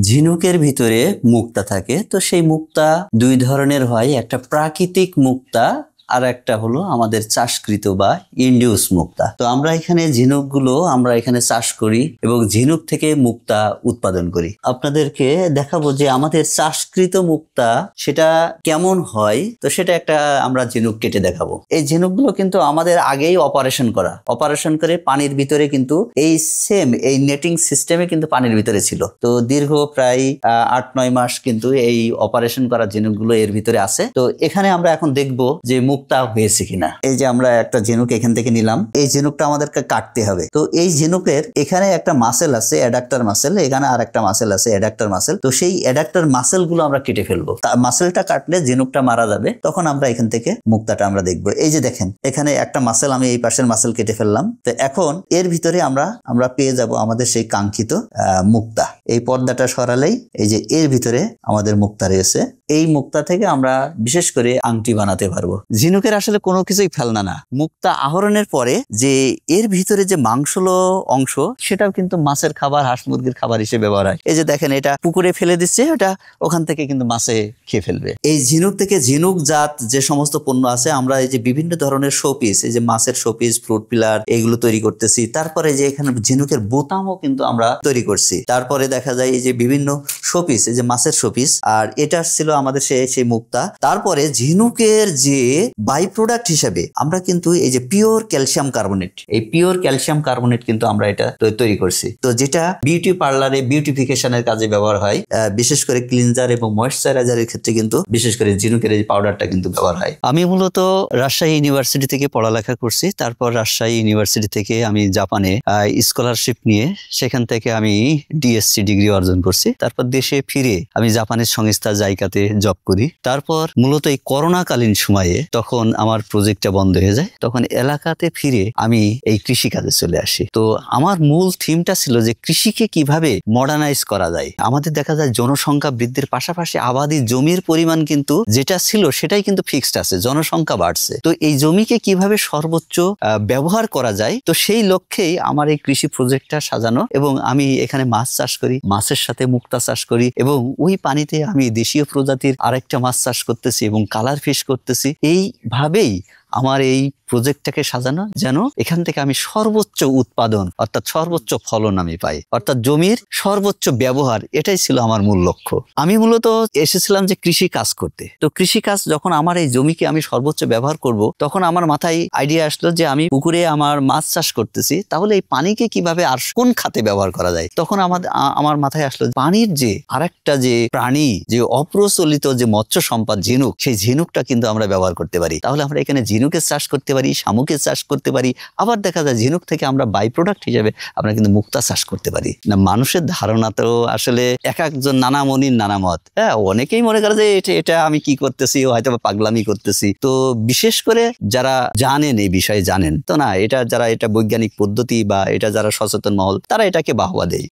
ঝিনুকের ভিতরে মুক্তা থাকে, তো সেই মুক্তা দুই ধরনের হয়, একটা প্রাকৃতিক মুক্তা আর একটা হলো আমাদের চাষকৃত বা ইন্ডিউস মুক্তা। তো আমরা এখানে ঝিনুকগুলো আমরা এখানে চাষ করি এবং ঝিনুক থেকে মুক্তা উৎপাদন করি। আপনাদেরকে দেখাবো যে আমাদের চাষকৃত মুক্তা সেটা কেমন হয়। তো সেটা একটা আমরা ঝিনুক কেটে দেখাবো। এই ঝিনুকগুলো কিন্তু আমাদের আগেই অপারেশন করে পানির ভিতরে কিন্তু এই নেটিং সিস্টেমে কিন্তু পানির ভিতরে ছিল। তো দীর্ঘ প্রায় 8-9 মাস কিন্তু এই অপারেশন করা ঝিনুকগুলো এর ভিতরে আছে। তো এখানে আমরা এখন দেখবো যে মুক্তা হয়েছে কিনা। এই যে আমরা একটা ঝিনুক এখান থেকে নিলাম, এই ঝিনুকটা আমাদেরকে কাটতে হবে। তো এই ঝিনুকের এখানে একটা মাসেল আছে, অ্যাডাক্টর মাসেল, এখানে আর একটা মাসেল আছে, অ্যাডাক্টর মাসেল। তো সেই অ্যাডাক্টর মাসেল গুলো আমরা কেটে ফেলবো। মাসেলটা কাটলে ঝিনুকটা মারা যাবে, তখন আমরা এখান থেকে মুক্তাটা আমরা দেখবো। এই যে দেখেন, এখানে একটা মাসেল, আমি এই পাশের মাসেল কেটে ফেললাম। তো এখন এর ভিতরে আমরা পেয়ে যাব আমাদের সেই কাঙ্ক্ষিত মুক্তা। এই পর্দাটা সরালেই এই যে এর ভিতরে আমাদের মুক্তা রয়েছে। এই মুক্তা থেকে আমরা বিশেষ করে আংটি বানাতে পারবো। ঝিনুকের আসলে কোনো কিছুই ফেলনা না। মুক্তা আহরণের পরে যে এর ভিতরে যে মাংসলো অংশ, সেটাও কিন্তু মাছের খাবার, হাঁস মুরগির খাবার হিসেবে ব্যবহার হয়। এই যে দেখেন, এটা পুকুরে ফেলে দিচ্ছে, ওটা ওখান থেকে কিন্তু মাছে খেয়ে ফেলবে। এই ঝিনুক থেকে ঝিনুক জাত যে সমস্ত পণ্য আছে, আমরা এই যে বিভিন্ন ধরনের শোপিস, এই যে মাছের শোপিস, ফ্রুট পিলার, এগুলো তৈরি করতেছি। তারপরে যে এখানে ঝিনুকের বোতামও কিন্তু আমরা তৈরি করছি। তারপরে দেখা যায় এই যে বিভিন্ন শোপিস, এই যে মাছের শোপিস, আর এটা ছিল আমাদের সেই মুক্তা। তারপরে ঝিনুকের যে বাই প্রোডাক্ট হিসেবে আমরা কিন্তু এই যে পিওর ক্যালসিয়াম কার্বনেট, এই পিওর ক্যালসিয়াম কার্বনেট কিন্তু আমরা এটা তৈরি করছি। তো যেটা বিউটি পার্লারে বিউটিফিকেশনের কাজে ব্যবহার হয়, বিশেষ করে ক্লিনজার এবং ময়েশ্চারাইজারের ক্ষেত্রে কিন্তু বিশেষ করে ঝিনুকের এই পাউডারটা কিন্তু ব্যবহার হয়। আমি মূলত রাজশাহী ইউনিভার্সিটি থেকে পড়ালেখা করছি। তারপর রাজশাহী ইউনিভার্সিটি থেকে আমি জাপানে স্কলারশিপ নিয়ে সেখান থেকে আমি ডিএসসি ডিগ্রি অর্জন করছি। তারপর দেশে ফিরে আমি জাপানের সংস্থা জাইকাতে জব করি। তারপর মূলত এই করোনাকালীন সময়ে তখন আমার প্রজেক্টটা বন্ধ হয়ে যায়, তখন এলাকাতে ফিরে আমি এই কৃষি কাজে চলে আসি। তো আমার মূল থিমটা ছিল যে কৃষিকে কিভাবে মডার্নাইজ করা যায়। আমাদের দেখা যায় জনসংখ্যা বৃদ্ধির পাশাপাশি আবাদি জমির পরিমাণ কিন্তু যেটা ছিল সেটাই কিন্তু ফিক্সড আছে, জনসংখ্যা বাড়ছে। তো এই জমিকে কিভাবে সর্বোচ্চ ব্যবহার করা যায়, তো সেই লক্ষ্যেই আমার এই কৃষি প্রজেক্টটা সাজানো। এবং আমি এখানে মাছ চাষ করি, মাছের সাথে মুক্তা চাষ করি, এবং ওই পানিতে আমি দেশীয় প্রজাতির আরেকটা মাছ চাষ করতেছি এবং কালার ফিশ করতেছি। এইভাবেই আমার এই প্রজেক্টটাকে সাজানো, যেন এখান থেকে আমি সর্বোচ্চ উৎপাদন অর্থাৎ সর্বোচ্চ ফলন আমি পাই, অর্থাৎ জমির সর্বোচ্চ ব্যবহার, এটাই ছিল আমার মূল লক্ষ্য। আমি মূলত এসেছিলাম যে কৃষি কাজ করতে। তো কৃষি কাজ যখন আমার এই জমিকে আমি সর্বোচ্চ ব্যবহার করব, তখন আমার মাথায় আইডিয়া আসলো যে আমি পুকুরে আমার মাছ চাষ করতেছি, তাহলে এই পানিকে কিভাবে আর কোন খাতে ব্যবহার করা যায়। তখন আমার মাথায় আসলো পানির যে আরেকটা যে প্রাণী, যে অপ্রচলিত যে মৎস্য সম্পদ ঝিনুক, সেই ঝিনুকটা কিন্তু আমরা ব্যবহার করতে পারি। তাহলে আমরা এখানে ঝিনুকের চাষ করতে পারি, শামুকের চাষ করতে পারি, আবার দেখা যায় ঝিনুক থেকে আমরা বাই প্রোডাক্ট হিসেবে আমরা কিন্তু মুক্তা চাষ করতে পারি। না, মানুষের ধারণা তো আসলে এক একজন নানা মনির নানা মত। হ্যাঁ, অনেকেই মনে করে যে এটা আমি কি করতেছি, হয়তো পাগলামি করতেছি। তো বিশেষ করে যারা জানেন, এই বিষয়ে জানেন, তো না, যারা এটা বৈজ্ঞানিক পদ্ধতি বা এটা যারা সচেতন মহল, তারা এটাকে বাহবা দেয়।